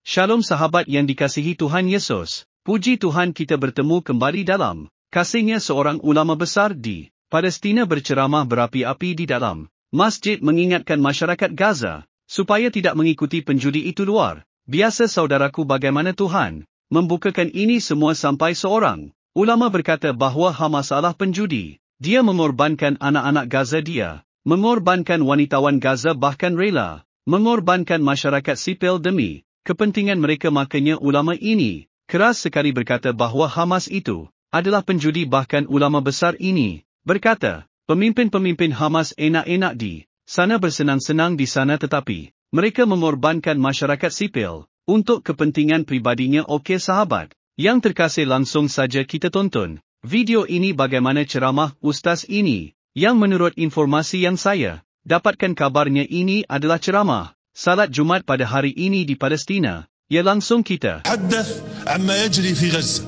Shalom sahabat yang dikasihi Tuhan Yesus. Puji Tuhan kita bertemu kembali dalam kasihnya seorang ulama besar di Palestina berceramah berapi-api di dalam masjid mengingatkan masyarakat Gaza supaya tidak mengikuti penjudi itu luar biasa. Saudaraku, bagaimana Tuhan membukakan ini semua sampai seorang ulama berkata bahawa masalah penjudi. Dia mengorbankan anak-anak Gaza, dia mengorbankan wanita-wan Gaza, bahkan rela mengorbankan masyarakat sipil demi kepentingan mereka. Makanya ulama ini keras sekali berkata bahawa Hamas itu adalah penjudi. Bahkan ulama besar ini berkata, pemimpin-pemimpin Hamas enak-enak di sana, bersenang-senang di sana, tetapi mereka mengorbankan masyarakat sipil untuk kepentingan pribadinya. Okey sahabat yang terkasih, langsung saja kita tonton video ini bagaimana ceramah ustaz ini, yang menurut informasi yang saya dapatkan kabarnya ini adalah ceramah salat Jumat pada hari ini di Palestina. Ya, langsung kita تحدث عما يجري في غزة.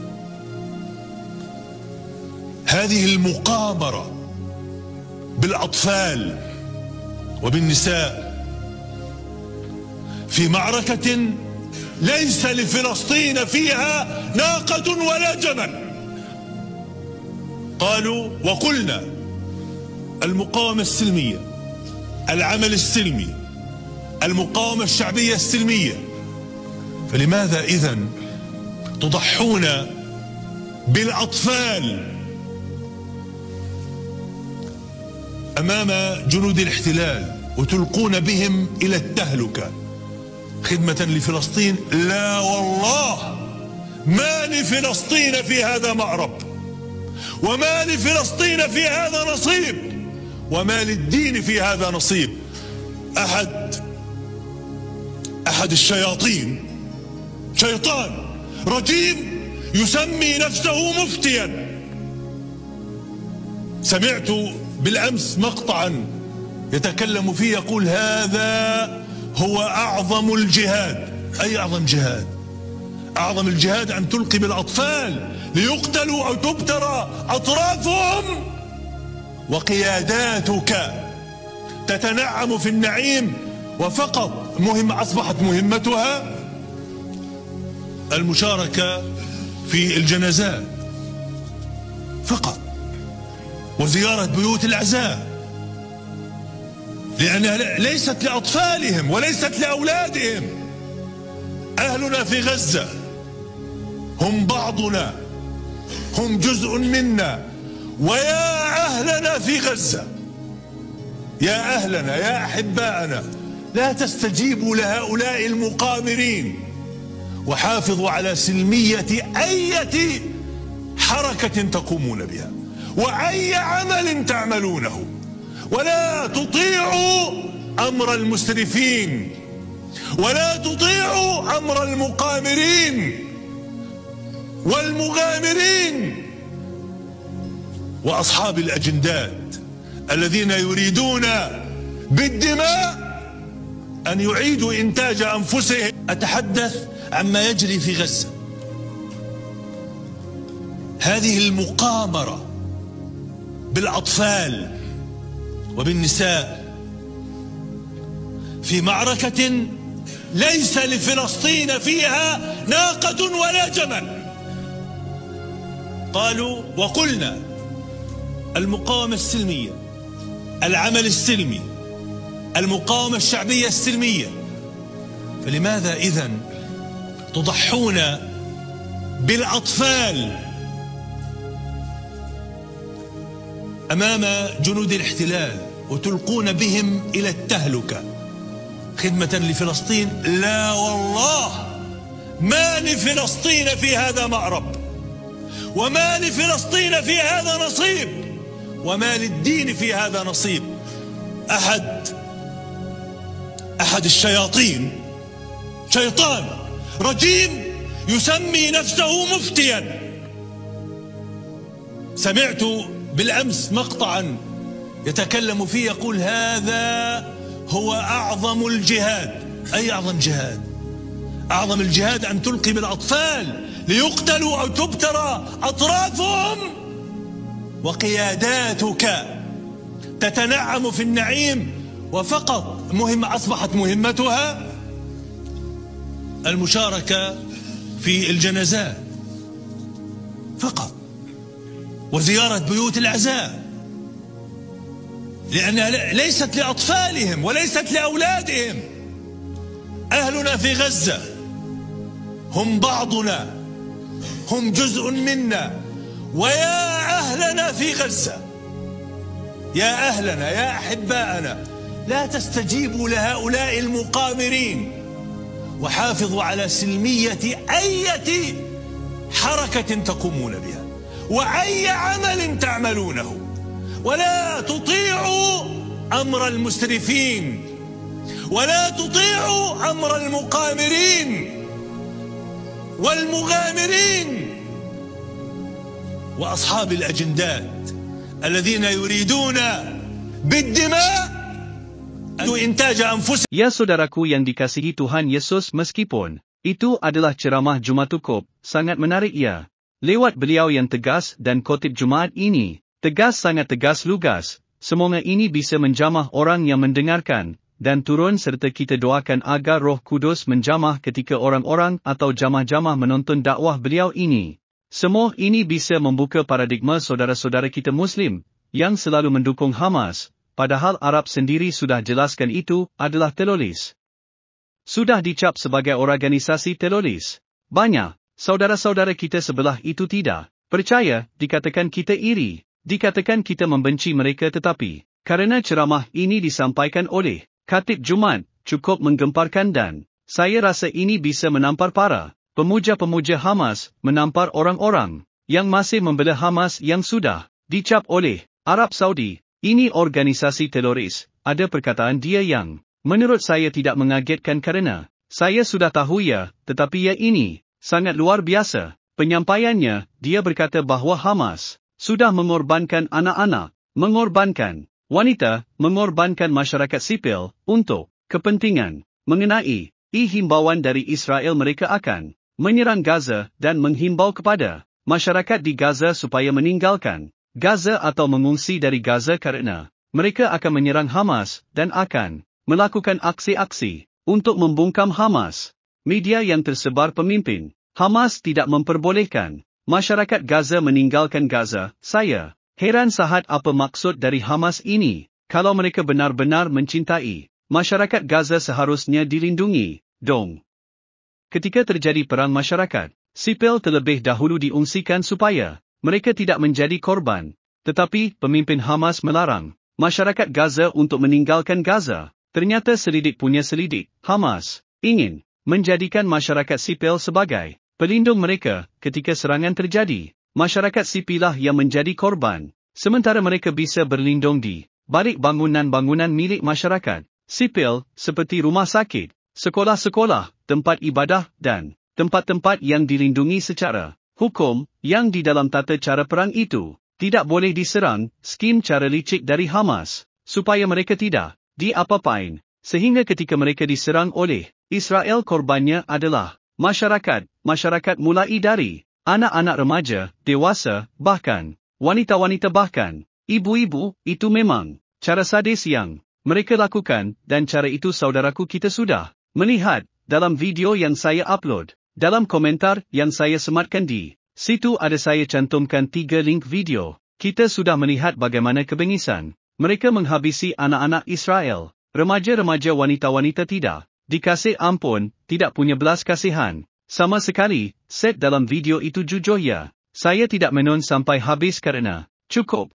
هذه المقامرة بالأطفال وبالنساء في معركة ليس لفلسطين فيها ناقة ولا جمل. قالوا وقلنا المقاومة السلمية، العمل السلمي، المقاومة الشعبية السلمية. فلماذا إذن تضحون بالأطفال أمام جنود الاحتلال وتلقون بهم إلى التهلكة خدمة لفلسطين؟ لا والله، ما لفلسطين في هذا مأرب، وما لفلسطين في هذا نصيب، وما للدين في هذا نصيب. أحد الشياطين، شيطان رجيم يسمي نفسه مفتيا. سمعت بالأمس مقطعا يتكلم فيه يقول هذا هو أعظم الجهاد. أي أعظم جهاد؟ أعظم الجهاد أن تلقي بالأطفال ليقتلوا أو تبتر أطرافهم، وقياداتك تتنعم في النعيم، وفقط أصبحت مهمتها المشاركة في الجنازات فقط، وزيارة بيوت العزاء، لأنها ليست لأطفالهم وليست لأولادهم. أهلنا في غزة هم بعضنا، هم جزء منا. ويا أهلنا في غزة، يا أهلنا، يا أحباءنا، لا تستجيبوا لهؤلاء المقامرين، وحافظوا على سلمية أي حركة تقومون بها وأي عمل تعملونه، ولا تطيعوا أمر المسرفين، ولا تطيعوا أمر المقامرين والمغامرين وأصحاب الأجندات الذين يريدون بالدماء أن يعيدوا إنتاج أنفسهم. أتحدث عما يجري في غزة. هذه المقامرة بالأطفال وبالنساء في معركة ليس لفلسطين فيها ناقة ولا جمل. قالوا وقلنا المقاومة السلمية، العمل السلمي، المقاومة الشعبية السلمية. فلماذا إذن تضحون بالأطفال أمام جنود الاحتلال وتلقون بهم إلى التهلكة خدمة لفلسطين؟ لا والله، ما لفلسطين في هذا مأرب، وما لفلسطين في هذا نصيب، وما للدين في هذا نصيب. أحد الشياطين، شيطان رجيم يسمي نفسه مفتيا. سمعت بالأمس مقطعا يتكلم فيه يقول هذا هو أعظم الجهاد. أي أعظم جهاد؟ أعظم الجهاد أن تلقي بالأطفال ليقتلوا أو تبتر أطرافهم، وقياداتك تتنعم في النعيم، وفقط أصبحت مهمتها المشاركة في الجنازات فقط، وزيارة بيوت العزاء، لأنها ليست لأطفالهم وليست لأولادهم. أهلنا في غزة هم بعضنا، هم جزء منا. ويا أهلنا في غزة، يا أهلنا، يا أحباءنا، لا تستجيبوا لهؤلاء المقامرين، وحافظوا على سلمية أي حركة تقومون بها وأي عمل تعملونه، ولا تطيعوا أمر المسرفين، ولا تطيعوا أمر المقامرين والمغامرين وأصحاب الأجندات الذين يريدون بالدماء إنتاج أنفسهم. Ya saudaraku yang dikasihi Tuhan Yesus, meskipun itu adalah ceramah Jumatukop, sangat menarik ya. Lewat beliau yang tegas dan khotib Jumaat ini, tegas sangat tegas lugas, semoga ini bisa menjamah orang yang mendengarkan, dan turun serta kita doakan agar Roh Kudus menjamah ketika orang-orang atau jamah-jamah menonton dakwah beliau ini. Semua ini bisa membuka paradigma saudara-saudara kita Muslim, yang selalu mendukung Hamas, padahal Arab sendiri sudah jelaskan itu adalah teroris. Sudah dicap sebagai organisasi teroris. Banyak saudara-saudara kita sebelah itu tidak percaya, dikatakan kita iri, dikatakan kita membenci mereka, tetapi karena ceramah ini disampaikan oleh Khatib Jumaat, cukup menggemparkan, dan saya rasa ini bisa menampar para pemuja-pemuja Hamas, menampar orang-orang yang masih membela Hamas yang sudah dicap oleh Arab Saudi ini organisasi teroris. Ada perkataan dia yang menurut saya tidak mengagetkan karena saya sudah tahu ya, tetapi ya ini sangat luar biasa. Penyampaiannya, dia berkata bahawa Hamas sudah mengorbankan anak-anak, mengorbankan wanita, mengorbankan masyarakat sipil untuk kepentingan mengenai himbauan dari Israel mereka akan menyerang Gaza dan menghimbau kepada masyarakat di Gaza supaya meninggalkan Gaza atau mengungsi dari Gaza kerana mereka akan menyerang Hamas dan akan melakukan aksi-aksi untuk membungkam Hamas. Media yang tersebar pemimpin Hamas tidak memperbolehkan masyarakat Gaza meninggalkan Gaza. Saya heran sahat apa maksud dari Hamas ini. Kalau mereka benar-benar mencintai masyarakat Gaza, seharusnya dilindungi dong. Ketika terjadi perang, masyarakat sipil terlebih dahulu diungsikan supaya mereka tidak menjadi korban. Tetapi pemimpin Hamas melarang masyarakat Gaza untuk meninggalkan Gaza. Ternyata selidik punya selidik. Hamas ingin menjadikan masyarakat sipil sebagai pelindung mereka ketika serangan terjadi. Masyarakat sipillah yang menjadi korban, sementara mereka bisa berlindung di balik bangunan-bangunan milik masyarakat sipil seperti rumah sakit, sekolah-sekolah, tempat ibadah dan tempat-tempat yang dilindungi secara hukum, yang di dalam tata cara perang itu tidak boleh diserang. Skim cara licik dari Hamas supaya mereka tidak diapa-apain, sehingga ketika mereka diserang oleh Israel, korbannya adalah masyarakat mulai dari anak-anak, remaja, dewasa, bahkan wanita-wanita, bahkan ibu-ibu. Itu memang cara sadis yang mereka lakukan, dan cara itu saudaraku kita sudah melihat dalam video yang saya upload. Dalam komentar yang saya sematkan di situ ada saya cantumkan 3 link video. Kita sudah melihat bagaimana kebengisan mereka menghabisi anak-anak Israel, remaja-remaja, wanita-wanita, tidak dikasih ampun, tidak punya belas kasihan sama sekali. Set dalam video itu jujur ya, saya tidak menonton sampai habis karena cukup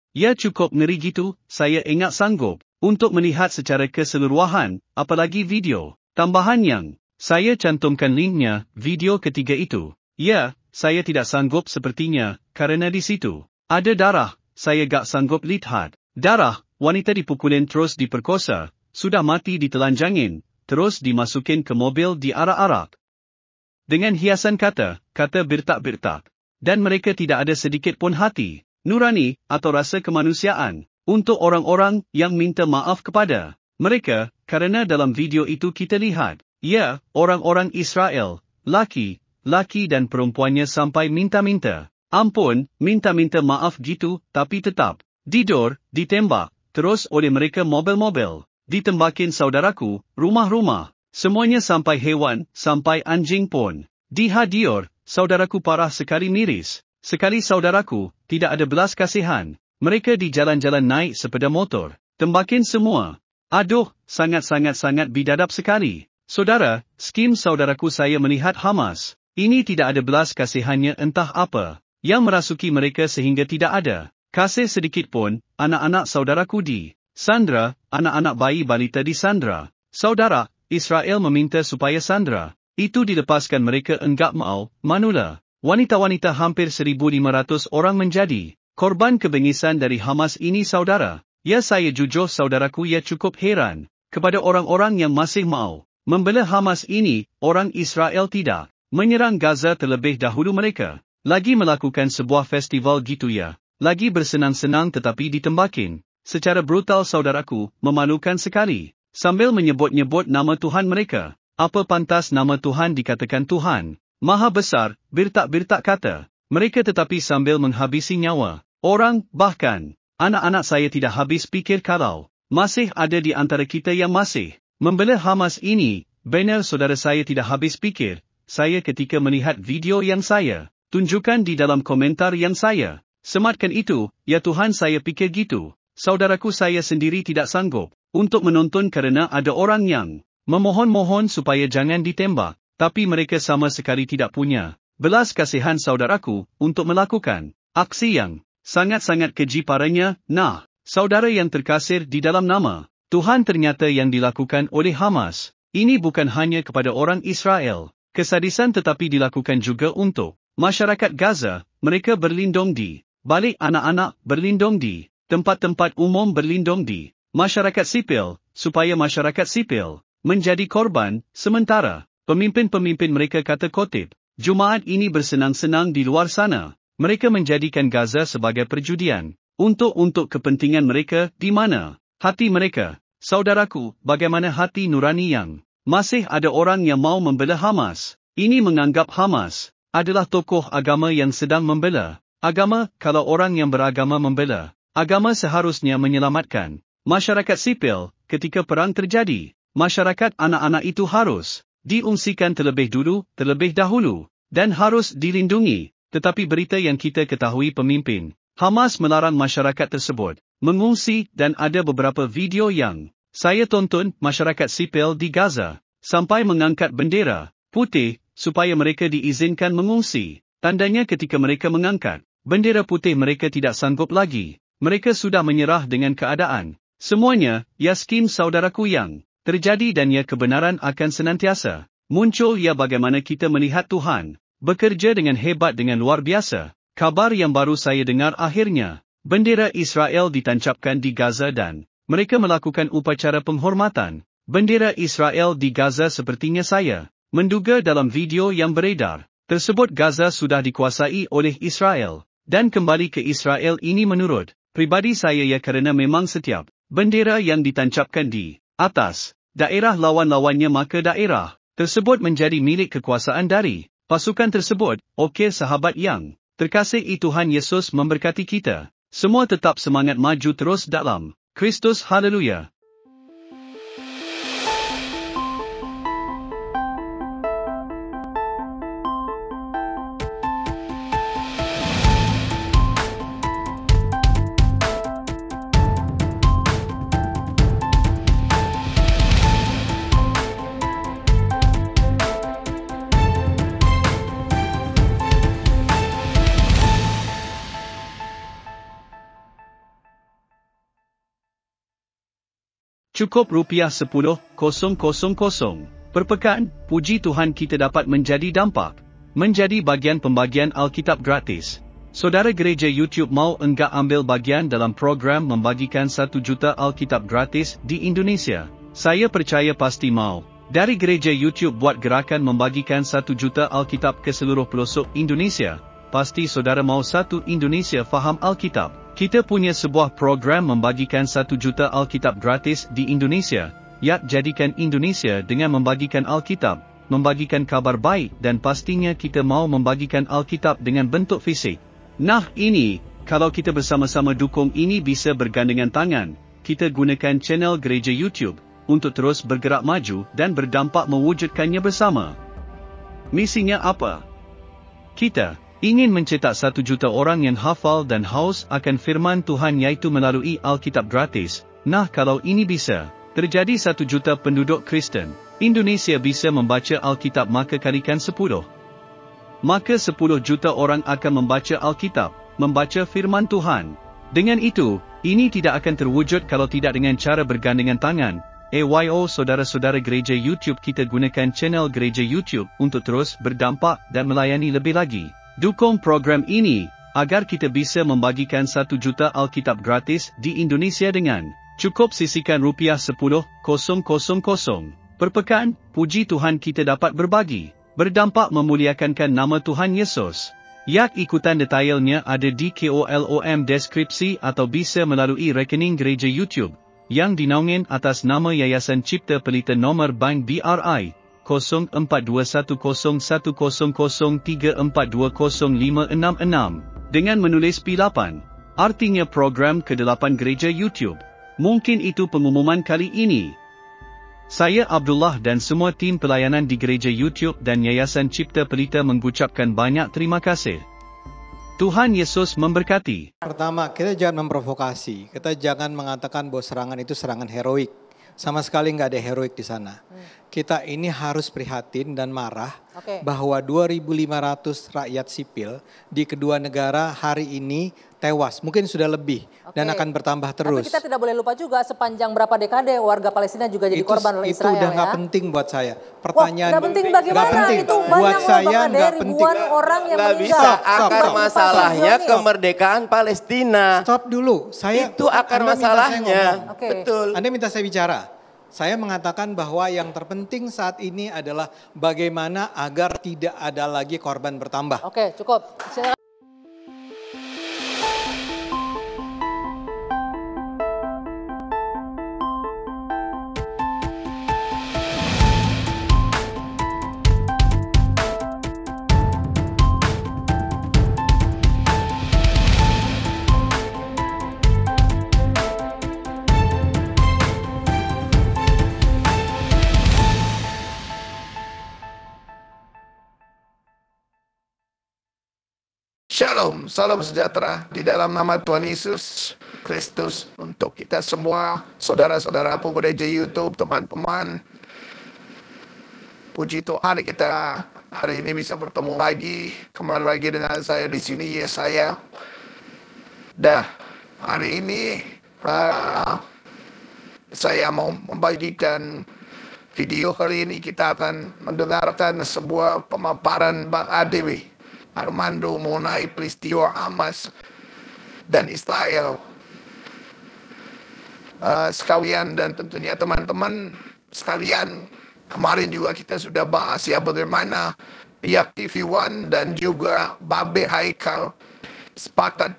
ngeri gitu. Saya ingat sanggup untuk melihat secara keseluruhan, apalagi video tambahan yang saya cantumkan linknya, video ketiga itu. Ya, saya tidak sanggup sepertinya, karena di situ ada darah. Saya gak sanggup lihat darah. Wanita dipukulin, terus diperkosa, sudah mati ditelanjangin, terus dimasukin ke mobil diarak-arak dengan hiasan kata bertak-bertak. Dan mereka tidak ada sedikit pun hati nurani atau rasa kemanusiaan untuk orang-orang yang minta maaf kepada mereka. Karena dalam video itu kita lihat, ya, orang-orang Israel, laki dan perempuannya sampai minta-minta ampun, minta-minta maaf gitu, tapi tetap ditembak terus oleh mereka. Mobil-mobil ditembakin saudaraku, rumah-rumah Semuanya sampai hewan, sampai anjing pun. Dihadir, saudaraku parah sekali miris. Sekali saudaraku, tidak ada belas kasihan. Mereka di jalan-jalan naik sepeda motor. Tembakin semua. Aduh, sangat-sangat-sangat bidadab sekali. Saudara, skim saudaraku saya melihat Hamas. Ini tidak ada belas kasihannya entah apa. Yang merasuki mereka sehingga tidak ada kasih sedikit pun. Anak-anak saudaraku di sandra, anak-anak bayi balita di sandra. Saudara, Israel meminta supaya sandra itu dilepaskan, mereka enggak mau. Manula, wanita-wanita hampir 1,500 orang menjadi korban kebengisan dari Hamas ini saudara. Ya saya jujur saudaraku ya cukup heran kepada orang-orang yang masih mau membela Hamas ini. Orang Israel tidak menyerang Gaza terlebih dahulu, mereka lagi melakukan sebuah festival gitu ya. Lagi bersenang-senang tetapi ditembakin secara brutal saudaraku, memalukan sekali. Sambil menyebut-nyebut nama Tuhan mereka. Apa pantas nama Tuhan dikatakan Tuhan Maha Besar, birtak-birtak kata mereka, tetapi sambil menghabisi nyawa orang, bahkan anak-anak saya tidak habis pikir kalau masih ada di antara kita yang masih membela Hamas ini. Benar saudara, saya tidak habis pikir. Saya ketika melihat video yang saya tunjukkan di dalam komentar yang saya sematkan itu, ya Tuhan saya pikir gitu. Saudaraku saya sendiri tidak sanggup untuk menonton karena ada orang yang memohon-mohon supaya jangan ditembak, tapi mereka sama sekali tidak punya belas kasihan saudaraku untuk melakukan aksi yang sangat-sangat keji parahnya. Nah, saudara yang terkasir di dalam nama Tuhan, ternyata yang dilakukan oleh Hamas ini bukan hanya kepada orang Israel, kesadisan, tetapi dilakukan juga untuk masyarakat Gaza. Mereka berlindung di balik anak-anak, berlindung di tempat-tempat umum, berlindung di masyarakat sipil, supaya masyarakat sipil menjadi korban. Sementara pemimpin-pemimpin mereka, kata kotip, Jumaat ini bersenang-senang di luar sana. Mereka menjadikan Gaza sebagai perjudian untuk kepentingan mereka. Di mana hati mereka? Saudaraku, bagaimana hati nurani yang masih ada orang yang mau membela Hamas? Ini menganggap Hamas adalah tokoh agama yang sedang membela agama. Kalau orang yang beragama membela agama, seharusnya menyelamatkan masyarakat sipil. Ketika perang terjadi, masyarakat anak-anak itu harus diungsikan terlebih dahulu, dan harus dilindungi. Tetapi berita yang kita ketahui, pemimpin Hamas melarang masyarakat tersebut mengungsi, dan ada beberapa video yang saya tonton masyarakat sipil di Gaza sampai mengangkat bendera putih supaya mereka diizinkan mengungsi. Tandanya ketika mereka mengangkat bendera putih, mereka tidak sanggup lagi. Mereka sudah menyerah dengan keadaan. Semuanya, ya skim saudaraku yang terjadi, dan ya kebenaran akan senantiasa muncul. Ya bagaimana kita melihat Tuhan bekerja dengan hebat, dengan luar biasa. Kabar yang baru saya dengar, akhirnya bendera Israel ditancapkan di Gaza dan mereka melakukan upacara penghormatan bendera Israel di Gaza. Sepertinya saya menduga dalam video yang beredar tersebut, Gaza sudah dikuasai oleh Israel dan kembali ke Israel. Ini menurut pribadi saya ya, karena memang setiap bendera yang ditancapkan di atas daerah lawan-lawannya, maka daerah tersebut menjadi milik kekuasaan dari pasukan tersebut. Okey sahabat yang terkasih, Tuhan Yesus memberkati kita semua. Tetap semangat, maju terus dalam Kristus. Haleluya. Cukup $10,000 per pekan. Puji Tuhan kita dapat menjadi dampak, menjadi bagian pembagian Alkitab gratis. Saudara gereja YouTube mau enggak ambil bagian dalam program membagikan 1 juta Alkitab gratis di Indonesia? Saya percaya pasti mau. Dari gereja YouTube buat gerakan membagikan 1 juta Alkitab ke seluruh pelosok Indonesia. Pasti saudara mau satu Indonesia faham Alkitab. Kita punya sebuah program membagikan 1 juta Alkitab gratis di Indonesia. Ya, jadikan Indonesia dengan membagikan Alkitab, membagikan kabar baik, dan pastinya kita mau membagikan Alkitab dengan bentuk fisik. Nah ini, kalau kita bersama-sama dukung ini bisa bergandengan tangan. Kita gunakan channel gereja YouTube, untuk terus bergerak maju dan berdampak mewujudkannya bersama. Misinya apa? Kita ingin mencetak 1 juta orang yang hafal dan haus akan firman Tuhan, yaitu melalui Alkitab gratis. Nah, kalau ini bisa terjadi, 1 juta penduduk Kristen Indonesia bisa membaca Alkitab, maka kalikan 10. Maka 10 juta orang akan membaca Alkitab, membaca firman Tuhan. Dengan itu, ini tidak akan terwujud kalau tidak dengan cara bergandengan tangan. AYO saudara-saudara gereja YouTube, kita gunakan channel gereja YouTube untuk terus berdampak dan melayani lebih lagi. Dukung program ini, agar kita bisa membagikan 1 juta Alkitab gratis di Indonesia dengan cukup sisihkan Rp10,000 per pekan. Puji Tuhan kita dapat berbagi, berdampak memuliakan nama Tuhan Yesus. Yak ikutan detailnya ada di kolom deskripsi atau bisa melalui rekening gereja YouTube yang dinaungan atas nama Yayasan Cipta Pelita, nomor bank BRI 04210034205666 dengan menulis P8, artinya program ke-8 gereja YouTube. Mungkin itu pengumuman kali ini. Saya Abdullah dan semua tim pelayanan di gereja YouTube dan Yayasan Cipta Pelita mengucapkan banyak terima kasih. Tuhan Yesus memberkati. Pertama, kita jangan memprovokasi. Kita jangan mengatakan bahwa serangan itu serangan heroik. Sama sekali nggak ada heroik di sana. Kita ini harus prihatin dan marah bahwa 2.500 rakyat sipil di kedua negara hari ini tewas. Mungkin sudah lebih dan akan bertambah terus. Tapi kita tidak boleh lupa juga sepanjang berapa dekade warga Palestina juga jadi korban oleh Israel. Itu udah nggak penting buat saya. Pertanyaan nggak penting bagaimana? Gak penting. Itu buat banyak saya nggak penting. Ribuan orang yang nggak meninggal. bisa. Akar masalahnya kemerdekaan Palestina. Stop dulu. Itu akar masalahnya. Betul. Anda minta saya bicara. Saya mengatakan bahwa yang terpenting saat ini adalah bagaimana agar tidak ada lagi korban bertambah. Oke, cukup. Silakan. Shalom, salam sejahtera di dalam nama Tuhan Yesus Kristus untuk kita semua, saudara-saudara pemuda YouTube, teman-teman. Puji Tuhan, kita hari ini bisa bertemu lagi, kembali lagi dengan saya di sini, Yesaya. Dah, hari ini saya mau membagikan video. Hari ini kita akan mendengarkan sebuah pemaparan Bang Adewi Armando mengenai peristiwa Hamas dan Israel. Sekalian dan tentunya teman-teman sekalian, kemarin juga kita sudah bahas ya bagaimana pihak TV One dan juga Babe Haikal sepakat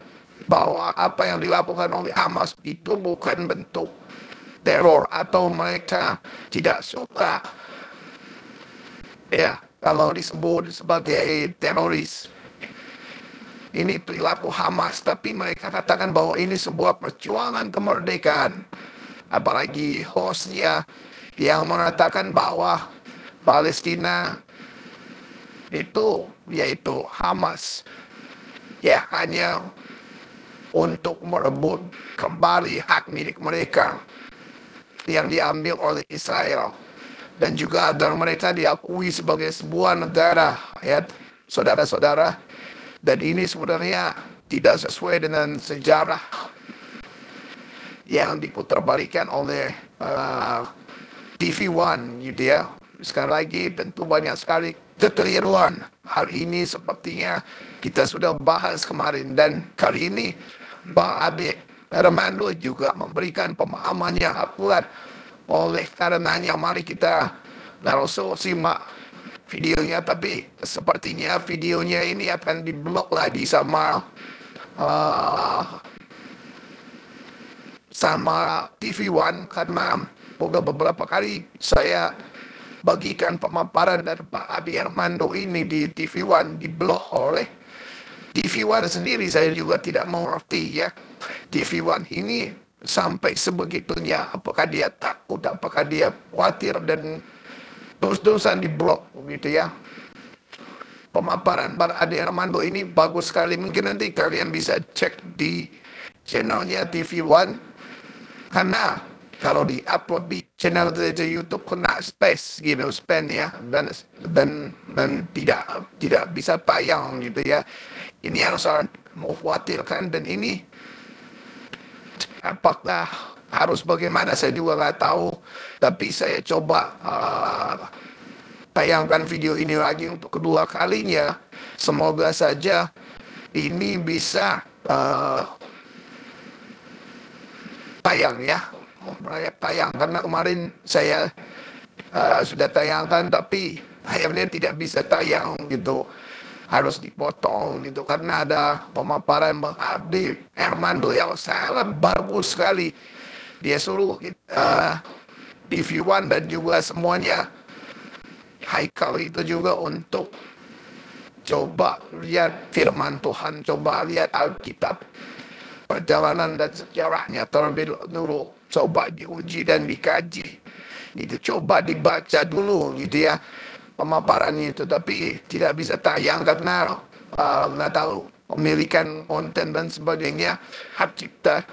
bahwa apa yang dilakukan oleh Hamas itu bukan bentuk teror atau mereka tidak suka ya kalau disebut sebagai teroris. Ini perilaku Hamas, tapi mereka katakan bahwa ini sebuah perjuangan kemerdekaan. Apalagi hostnya yang mengatakan bahwa Palestina itu, yaitu Hamas, ya hanya untuk merebut kembali hak milik mereka yang diambil oleh Israel. Dan juga agar mereka diakui sebagai sebuah negara, ya saudara-saudara. Dan ini sebenarnya tidak sesuai dengan sejarah yang diputarbalikan oleh TV One, gitu ya. Sekali lagi tentu banyak sekali kekeliruan. Hal ini sepertinya kita sudah bahas kemarin, dan kali ini Bang Abe Armando juga memberikan pemahaman yang akurat. Oleh karenanya mari kita langsung simak videonya, tapi sepertinya videonya ini akan diblok lagi sama TV One karena udah beberapa kali saya bagikan pemaparan dari Pak Abi Armando ini di TV One, diblok oleh TV One sendiri. Saya juga tidak mengerti ya, TV One ini sampai sebegitunya, apakah dia takut, apakah dia khawatir dan terus-terusan di blok gitu ya. Pemaparan Pak Ade Armando ini bagus sekali, mungkin nanti kalian bisa cek di channelnya TV One, karena kalau di-upload di channel di YouTube kena space gitu, span ya, dan tidak bisa tayang gitu ya. Ini yang sangat mengkhawatirkan, dan ini apakah harus bagaimana saya juga nggak tahu, tapi saya coba tayangkan video ini lagi untuk kedua kalinya. Semoga saja ini bisa tayang ya, tayang, karena kemarin saya sudah tayangkan tapi akhirnya tidak bisa tayang gitu, harus dipotong gitu karena ada pemaparan Bang Ade Armando yang sangat bagus sekali. Dia suruh TV One dan juga semuanya, Haikal itu juga, untuk coba lihat firman Tuhan, coba lihat Alkitab, perjalanan dan sejarahnya terlebih dulu, coba diuji dan dikaji, itu coba dibaca dulu gitu ya pemaparannya itu, tapi tidak bisa tayang karena nggak tahu pemilikan konten dan sebagainya, hak cipta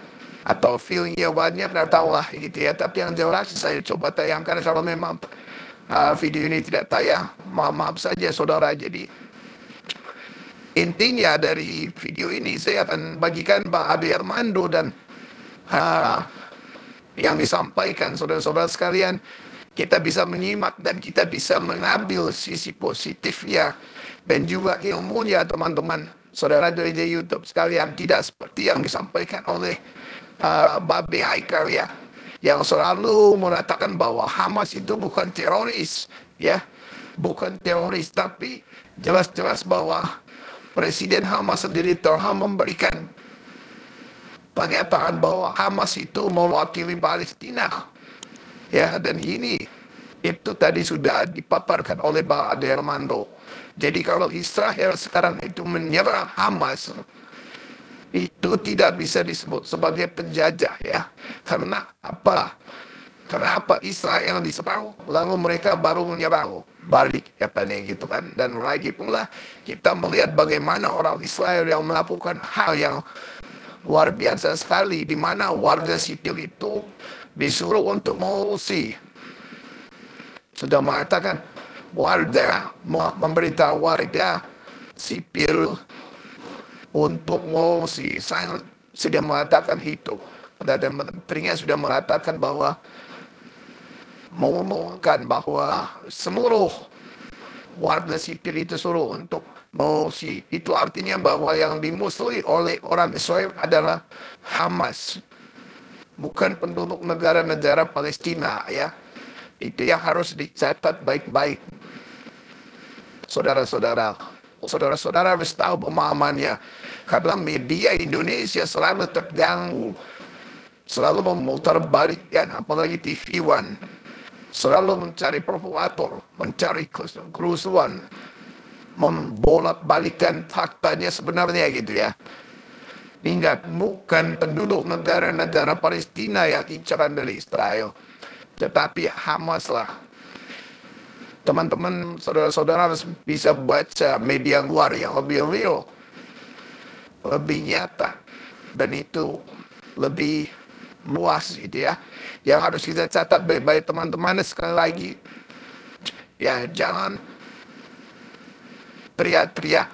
atau feel-nya banyak, nggak tahu lah gitu ya. Tapi yang jelas saya coba tayangkan, kalau memang video ini tidak tayang, maaf saja saudara. Jadi intinya dari video ini saya akan bagikan Bang Ade Armando dan yang disampaikan saudara-saudara sekalian, kita bisa menyimak dan kita bisa mengambil sisi positifnya dan juga ilmunya teman-teman saudara dari YouTube sekalian, tidak seperti yang disampaikan oleh Babe Haikal ya, yang selalu mengatakan bahwa Hamas itu bukan teroris, ya, bukan teroris, tapi jelas-jelas bahwa Presiden Hamas sendiri telah memberikan pernyataan bahwa Hamas itu mewakili Palestina, ya, dan ini itu tadi sudah dipaparkan oleh Pak Ade Armando. Jadi kalau Israel sekarang itu menyerang Hamas, itu tidak bisa disebut sebagai penjajah ya. Karena apa? Kenapa Israel diserang lalu mereka baru menyerang balik gitu kan. Dan lagi pula kita melihat bagaimana orang Israel yang melakukan hal yang luar biasa sekali, di mana warga sipil itu disuruh untuk mengungsi. Sudah mengatakan warga, memberitahu warga sipil untuk mengungsi. Saya sudah mengatakan itu. Dan menterinya sudah mengatakan bahwa mengumumkan bahwa seluruh warga sipil itu suruh untuk mengungsi. Itu artinya bahwa yang dimusuhi oleh orang Israel adalah Hamas, bukan penduduk negara-negara Palestina ya. Itu yang harus dicatat baik-baik, saudara-saudara. Saudara-saudara harus tahu pemahamannya, karena media Indonesia selalu terganggu, selalu memutarbalikkan, apalagi TV One, selalu mencari provokator, mencari kerusuhan, membolak-balikan faktanya sebenarnya gitu ya. Hingga bukan penduduk negara-negara Palestina yang incaran dari Israel, tetapi Hamas lah. Teman-teman, saudara-saudara harus bisa baca media luar yang lebih real, lebih nyata, dan itu lebih luas gitu ya. Yang harus kita catat baik-baik teman-teman, sekali lagi ya, jangan teriak-teriak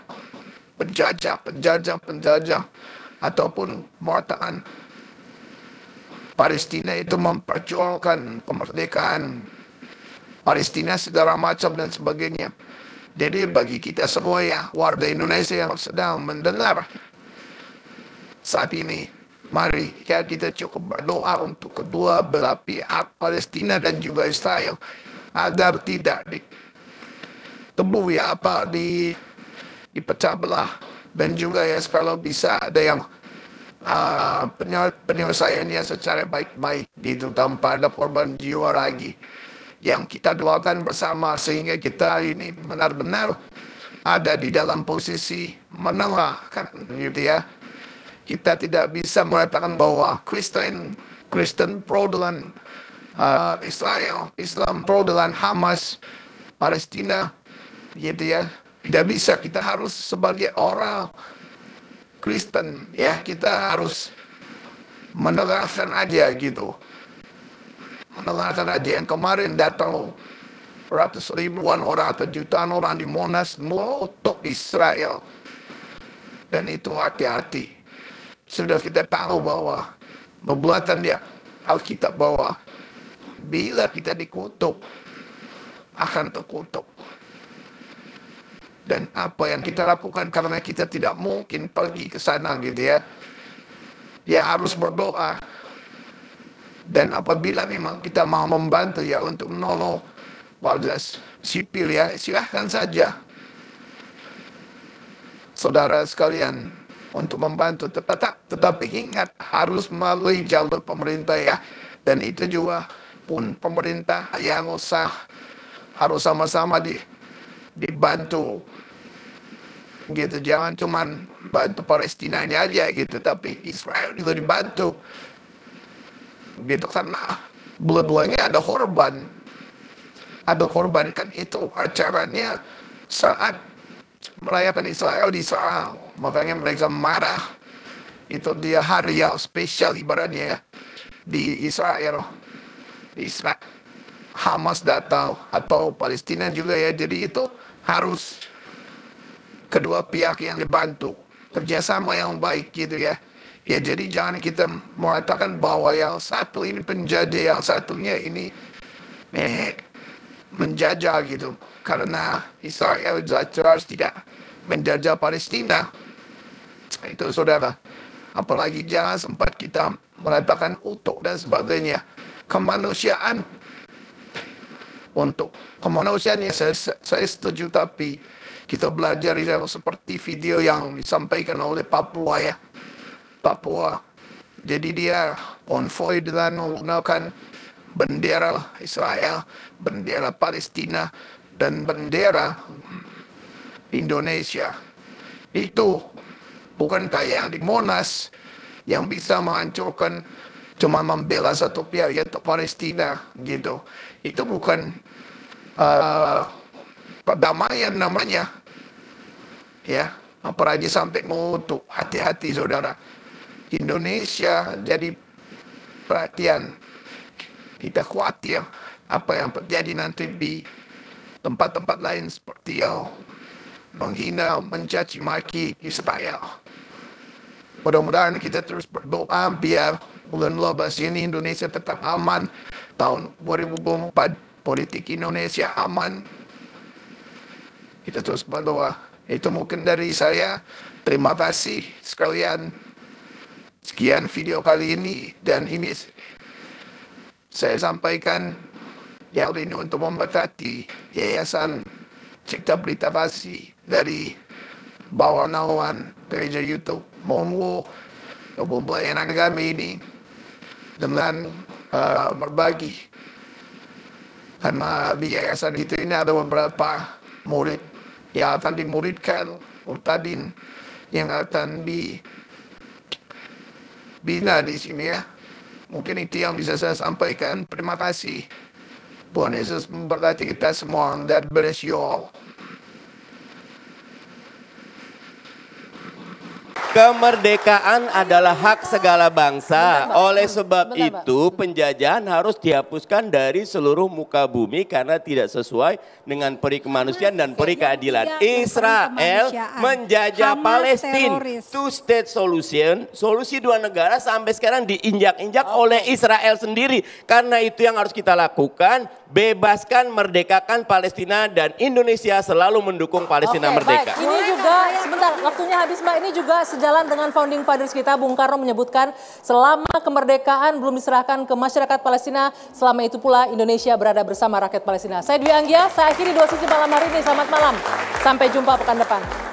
penjajah ataupun mengatakan Palestina itu memperjuangkan kemerdekaan Palestina segala macam dan sebagainya. Jadi bagi kita semua ya, warga Indonesia yang sedang mendengar saat ini, mari ya kita cukup berdoa untuk kedua belah pihak, Palestina dan juga Israel, agar tidak ditebus ya dipecah belah, dan juga ya kalau bisa ada yang penyelesaiannya secara baik-baik itu tanpa ada korban jiwa lagi. Yang kita doakan bersama sehingga kita ini benar-benar ada di dalam posisi menengah kan gitu ya. kita tidak bisa mengatakan bahwa Kristen pro dengan Israel, Islam pro dengan Hamas, Palestina, gitu ya. Tidak bisa, kita harus sebagai orang Kristen, ya, kita harus mendengarkan aja gitu. Mendengarkan aja. Yang kemarin datang ratus ribuan orang atau jutaan orang di Monas, semua untuk Israel. Dan itu hati-hati. Sudah kita tahu bahwa perbuatan dia, Alkitab bahwa bila kita dikutuk, akan terkutuk. Dan apa yang kita lakukan karena kita tidak mungkin pergi ke sana gitu ya. Ya harus berdoa. Dan apabila memang kita mau membantu ya untuk menolong warga sipil ya, silahkan saja. Saudara sekalian, untuk membantu tetapi ingat harus melalui jalur pemerintah ya. Dan itu juga pun pemerintah yang harus sama-sama dibantu gitu. Jangan cuman bantu Palestina ini aja gitu, tapi Israel juga dibantu gitu, karena dua-duanya ada korban kan. Itu acaranya saat merayakan Israel di Israel, makanya mereka marah. Itu dia hari yang spesial ibaratnya ya, di Israel. Hamas datang atau Palestina juga ya. Jadi itu harus kedua pihak yang dibantu, kerjasama yang baik gitu ya. Ya jadi jangan kita mengatakan bahwa yang satu ini penjajah, yang satunya ini menjajah gitu. Karena Israel jelas tidak menjajah Palestina. Itu saudara. Apalagi jangan sempat kita mengatakan utuh dan sebagainya. Kemanusiaan. Untuk kemanusiaan yang saya setuju, tapi kita belajar seperti video yang disampaikan oleh Papua ya. Papua. Jadi dia konvoi dengan menggunakan bendera Israel, bendera Palestina, dan bendera Indonesia. Itu bukan kayak di Monas yang bisa menghancurkan, cuma membela satu pihak yaitu Palestina gitu. Itu bukan perdamaian namanya. Ya, apalagi sampai mengutuk. Hati-hati saudara. Indonesia jadi perhatian. Kita khawatir apa yang terjadi nanti di tempat-tempat lain seperti menghina, mencaci maki Israel. Mudah-mudahan kita terus berdoa biar bulan 12 ini Indonesia tetap aman. Tahun 2024 politik Indonesia aman. Kita terus berdoa. Itu mungkin dari saya. Terima kasih sekalian. Sekian video kali ini. Dan ini saya sampaikan yang ini untuk memberkati Yayasan Cipta Berita Kasih dari bawah naungan gereja YouTube Monwo pelayanan kami ini dengan berbagi. Karena di yayasan itu ini ada beberapa murid yang akan dimuridkan, Murtadin yang akan dibina di sini ya. Mungkin itu yang bisa saya sampaikan. Terima kasih. Tuhan Yesus memberkati kita semua. God bless you all. Kemerdekaan adalah hak segala bangsa. Oleh sebab itu penjajahan harus dihapuskan dari seluruh muka bumi karena tidak sesuai dengan peri kemanusiaan dan peri keadilan. Israel menjajah Palestina. Two state solution, solusi dua negara sampai sekarang diinjak-injak oleh Israel sendiri. Karena itu yang harus kita lakukan, bebaskan, merdekakan Palestina, dan Indonesia selalu mendukung Palestina merdeka. Baik. Ini juga, sebentar waktunya habis Mbak, ini juga sejalan dengan founding fathers kita. Bung Karno menyebutkan selama kemerdekaan belum diserahkan ke masyarakat Palestina, selama itu pula Indonesia berada bersama rakyat Palestina. Saya Dwi Anggia, saya akhiri Dua Sisi malam hari ini. Selamat malam, sampai jumpa pekan depan.